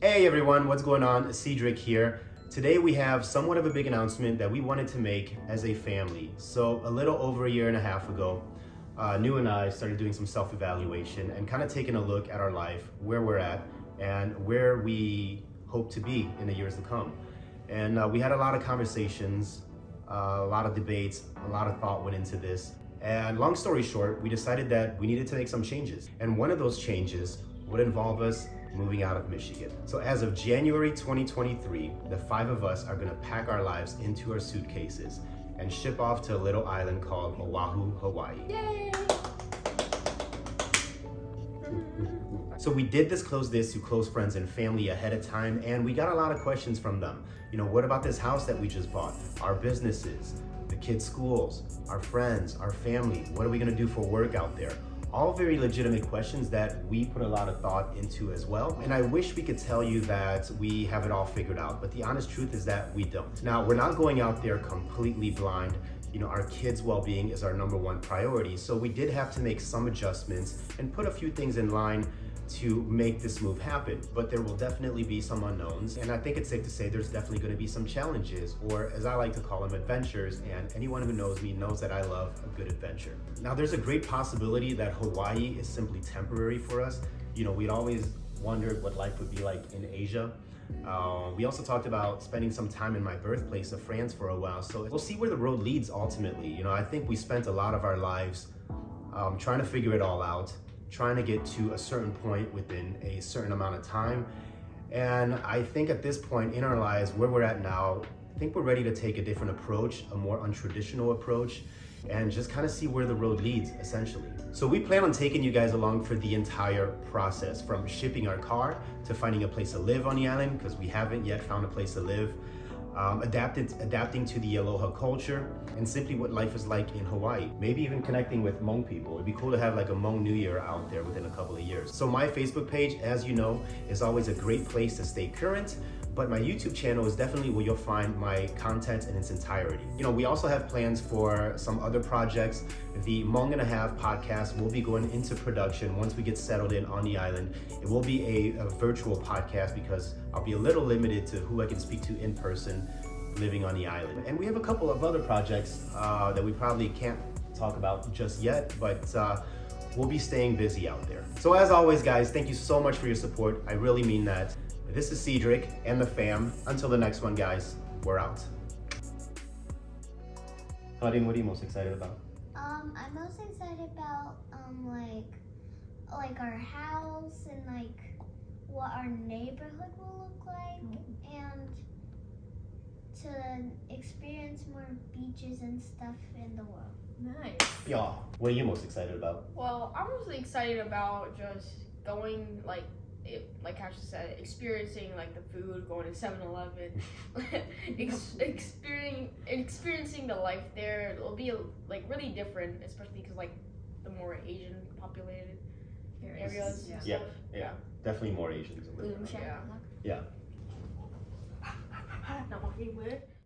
Hey everyone, what's going on? Cedric here. Today we have somewhat of a big announcement that we wanted to make as a family. So a little over a year and a half ago, Nou and I started doing some self-evaluation and kind of taking a look at our life, where we're at, and where we hope to be in the years to come. And we had a lot of conversations, a lot of debates, a lot of thought went into this. And long story short, we decided that we needed to make some changes. And one of those changes would involve us moving out of Michigan. So as of January 2023, the five of us are gonna pack our lives into our suitcases and ship off to a little island called Oahu, Hawaii. Yay! So we did disclose this to close friends and family ahead of time, and we got a lot of questions from them. You know, what about this house that we just bought? Our businesses, the kids' schools, our friends, our family, what are we gonna do for work out there? All very legitimate questions that we put a lot of thought into as well. And I wish we could tell you that we have it all figured out, but the honest truth is that we don't. Now, we're not going out there completely blind. You know, our kids' well-being is our number one priority. So we did have to make some adjustments and put a few things in line to make this move happen, but there will definitely be some unknowns. And I think it's safe to say there's definitely gonna be some challenges, or as I like to call them, adventures. And anyone who knows me knows that I love a good adventure. Now, there's a great possibility that Hawaii is simply temporary for us. You know, we'd always wondered what life would be like in Asia. We also talked about spending some time in my birthplace of France for a while. So we'll see where the road leads ultimately. You know, I think we spent a lot of our lives trying to figure it all out, trying to get to a certain point within a certain amount of time. And I think at this point in our lives, where we're at now, I think we're ready to take a different approach, a more untraditional approach, and just kind of see where the road leads, essentially. So we plan on taking you guys along for the entire process, from shipping our car to finding a place to live on the island, because we haven't yet found a place to live, adapting to the aloha culture, and simply what life is like in Hawaii. Maybe even connecting with Hmong people. It'd be cool to have like a Hmong New Year out there within a couple of years. So my Facebook page, as you know, is always a great place to stay current, but my YouTube channel is definitely where you'll find my content in its entirety. You know, we also have plans for some other projects. The Hmong and a Half podcast will be going into production once we get settled in on the island. It will be a virtual podcast because I'll be a little limited to who I can speak to in person living on the island. And we have a couple of other projects that we probably can't talk about just yet, but we'll be staying busy out there. So as always, guys, thank you so much for your support. I really mean that. This is Cedric and the fam. Until the next one, guys, we're out. Claudine, what are you most excited about? I'm most excited about like our house and like what our neighborhood will look like, and to experience more beaches and stuff in the world. Nice. Yeah. What are you most excited about? Well, I'm mostly excited about just going, like Cash said, experiencing like the food, going to 7-Eleven, experiencing the life there. It'll be like really different, especially because like the more Asian populated areas. Yeah. Definitely more Asians. Yeah. Yeah. Not my favorite.